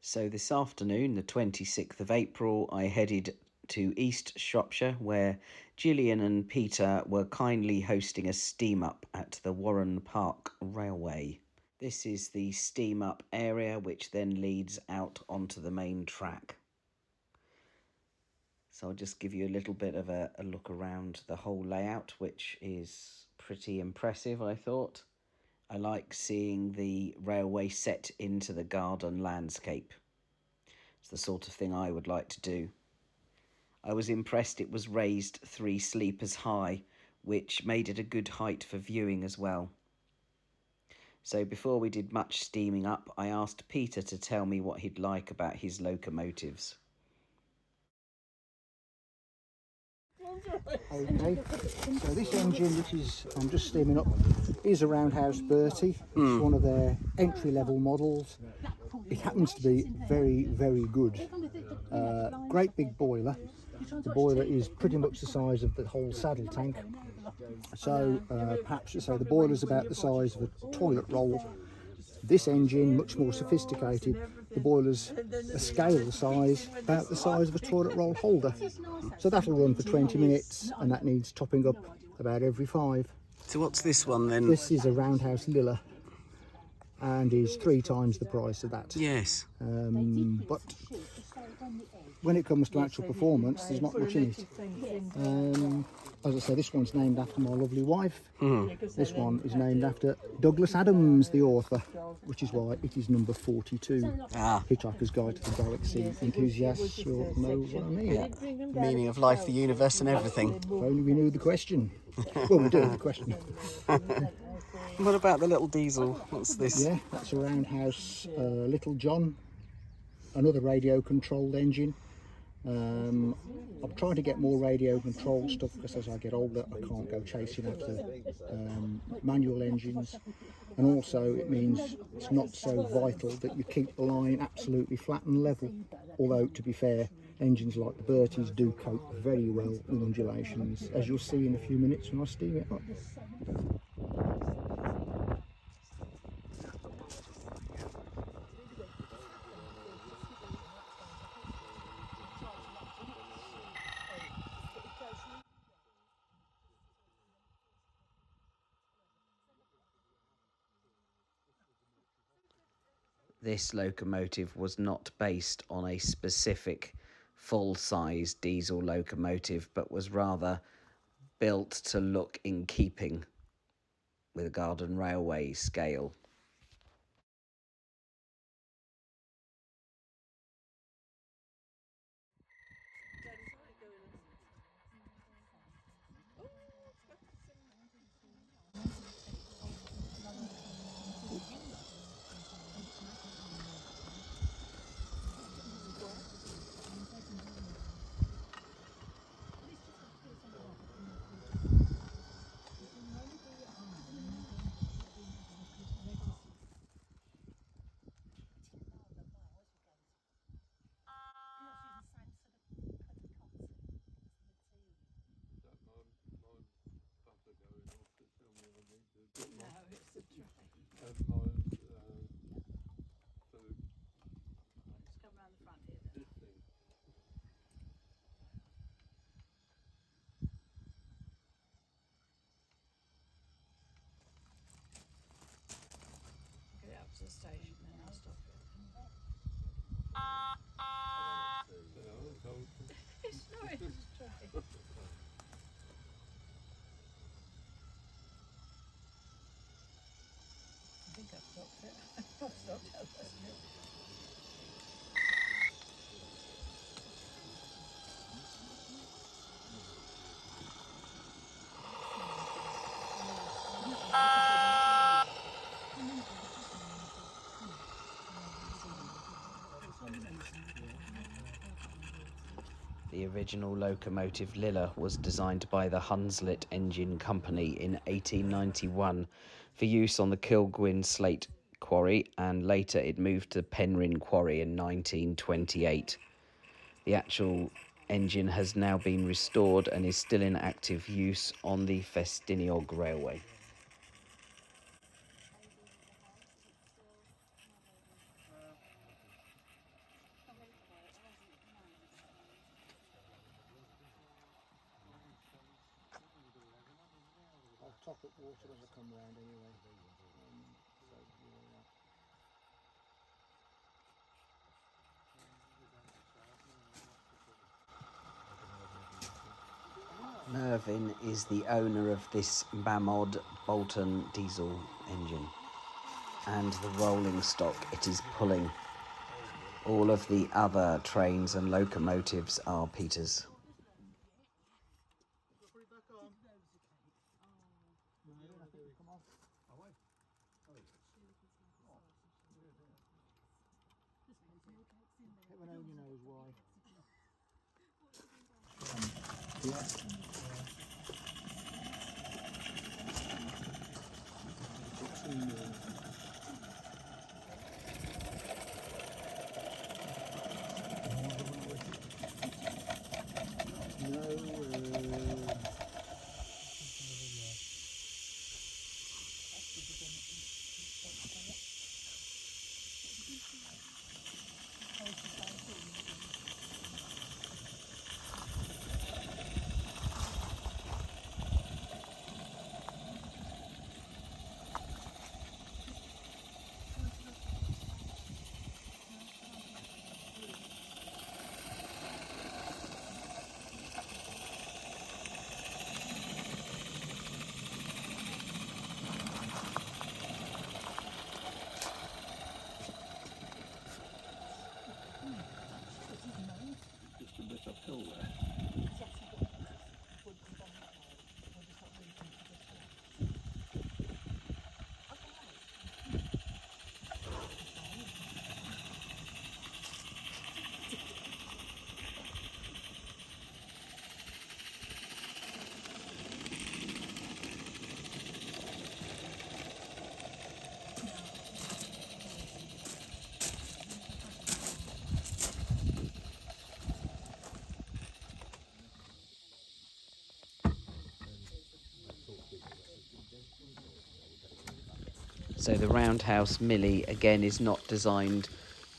So this afternoon, the 26th of April, I headed to East Shropshire, where Gillian and Peter were kindly hosting a steam up at the Warren Park Railway. This is the steam up area, which then leads out onto the main track. So I'll just give you a little bit of a look around the whole layout, which is pretty impressive, I thought. I like seeing the railway set into the garden landscape. It's the sort of thing I would like to do. I was impressed it was raised 3 sleepers high, which made it a good height for viewing as well. So before we did much steaming up, I asked Peter to tell me what he'd like about his locomotives. Okay, so this engine, which is I'm just steaming up, is a Roundhouse Bertie. It's one of their entry-level models. It happens to be very, very good. Great big boiler. The boiler is pretty much the size of the whole saddle tank. So perhaps to say the boiler's about the size of a toilet roll. This engine, much more sophisticated, the boiler's a scale size, about the size of a toilet roll holder. So that'll run for 20 minutes and that needs topping up about every 5. So what's this one then? This is a Roundhouse Lilla and is 3 times the price of that. Yes. But when it comes to actual performance, there's not much in it. As I say, this one's named after my lovely wife. This one is named after Douglas Adams, the author, which is why it is number 42. Hitchhiker's Guide to the Galaxy. Enthusiasts will know what I mean. Yeah. The meaning of life, the universe and everything. If only we knew the question. Well, we do have the question. What about the little diesel? What's this? Yeah, that's a Roundhouse Little John, another radio controlled engine. I'm trying to get more radio control stuff because as I get older I can't go chasing after manual engines, and also it means it's not so vital that you keep the line absolutely flat and level, although to be fair, engines like the Berties do cope very well with undulations, as you'll see in a few minutes when I steam it up. This locomotive was not based on a specific full-size diesel locomotive, but was rather built to look in keeping with a Garden Railway scale. Get it up to the station and I'll stop it. It's not, it's just try. I think I've stopped it. I've stopped it, hasn't it? The original locomotive Lilla was designed by the Hunslet Engine Company in 1891 for use on the Kilgwyn Slate Quarry, and later it moved to Penryn Quarry in 1928. The actual engine has now been restored and is still in active use on the Festiniog Railway. top up water as I come round anyway. So yeah. Mervyn is the owner of this Mamod Boulton diesel engine, and the rolling stock it is pulling. All of the other trains and locomotives are Peter's. Everyone only knows why. So the Roundhouse Millie again is not designed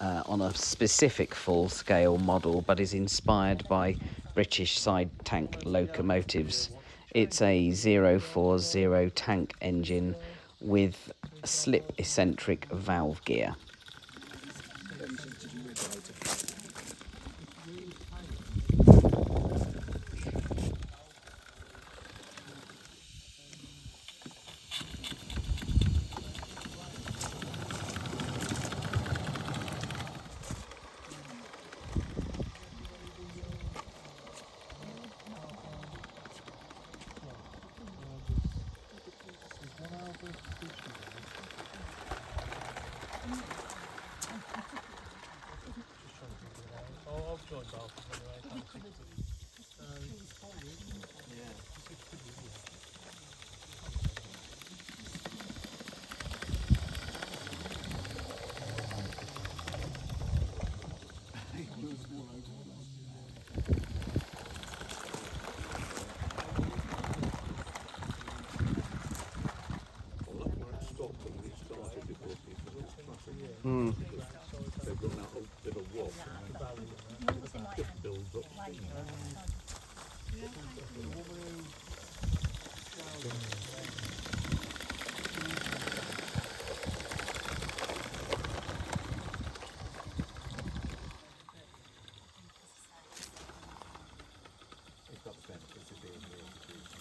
on a specific full-scale model, but is inspired by British side tank locomotives. It's a 040 tank engine with slip eccentric valve gear. They've run out a bit of water and it builds up. It's got the benefits of being near the beach.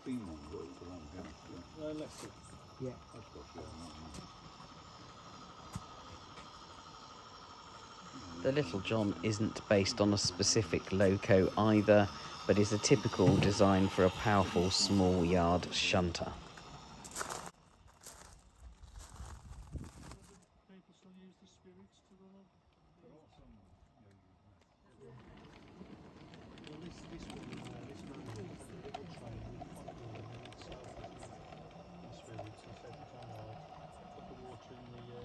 been one of those around here. Let's see. Yeah. That's what she The Little John isn't based on a specific loco either, but is a typical design for a powerful small yard shunter. People still use the spirits to run up. Well, this one, this man, little train with itself, the spirits, he said it's all right. Put the water in the,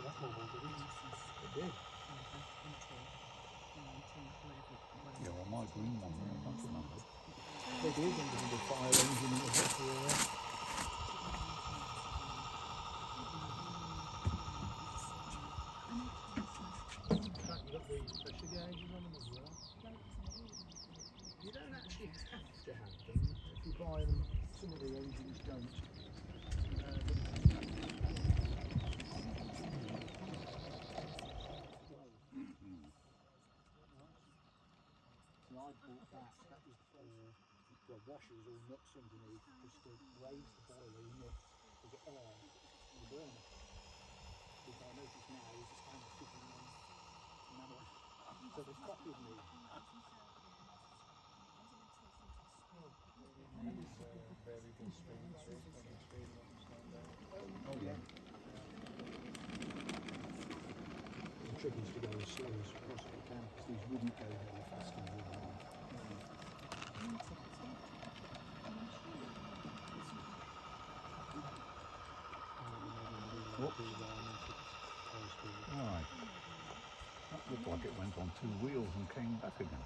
that bubble, did it? It did. Yeah, well, my green one, I don't remember. They did, and there was a fire engine in the back there. You've got these pressure gauges on them as well. You don't actually have to have them. If you buy them, some of the engines don't. So I bought that. That was the washers or nuts underneath, just to raise the boiler enough to get air in the burner. Which I notice now is just kind of sitting on manual. So there's coffee in me. Variable speed, so running speed, Oh yeah. The trick is to go as slow as you possibly can, because these wouldn't go very fast in real life. Right. That looked like it went on two wheels and came back again.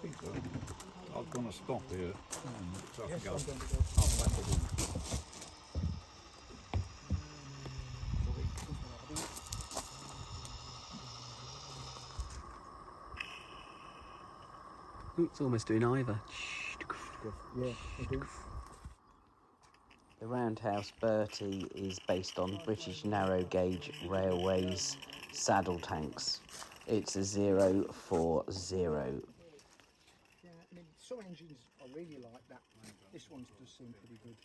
Peter, I was going to stop here so I can go half back again. It's almost doing either. Yeah, I do. The Roundhouse Bertie is based on British narrow gauge railways saddle tanks. It's a 040. Yeah, I mean, some engines I really like that one. This one does seem pretty good.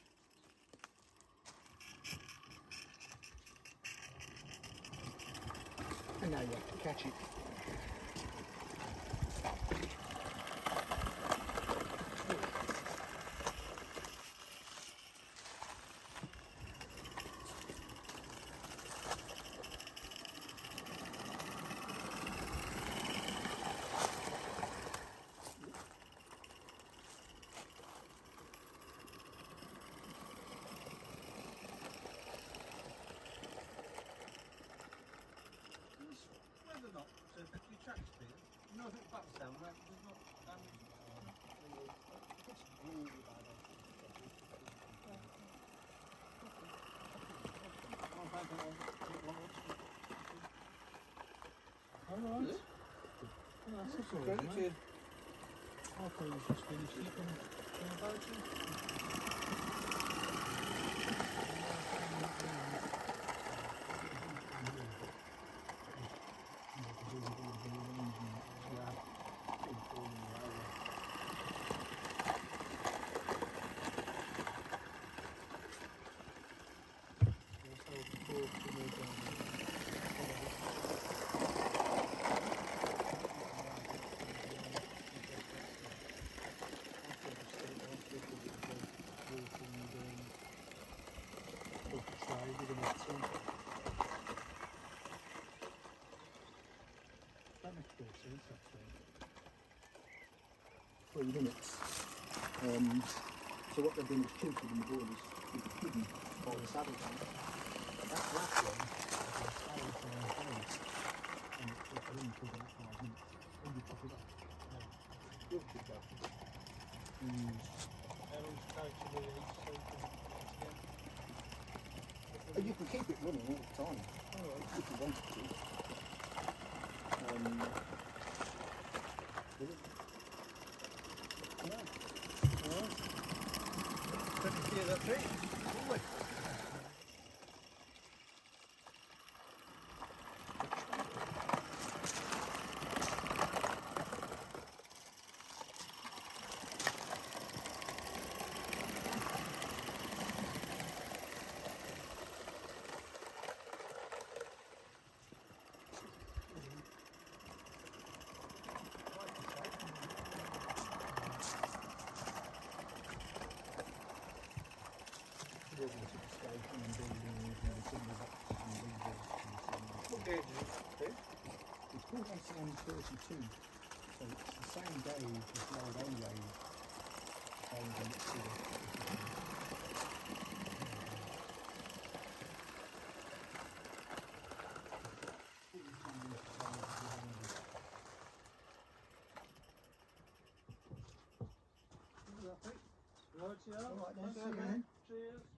And now you have to catch it. Whether or not to affect your track speed, nothing but sound, right? There's not It's really bad. Alright. That's all right, mate. I thought you just finished it and about it. How much better is that thing? 3 minutes. So what they've done is tilted in the boilers with the hidden by the saddle tank. That last one, Saddle for my face. And it only took about 5 minutes. When you top it off, you'll keep that. How long's the coach to do each so you can again? And you can keep it running all the time if you want to. Let me see that thing. What gauge is it? It's called SN32, so it's the same gauge as the old A-wave. Right, yeah. All right, then, see you then. Cheers.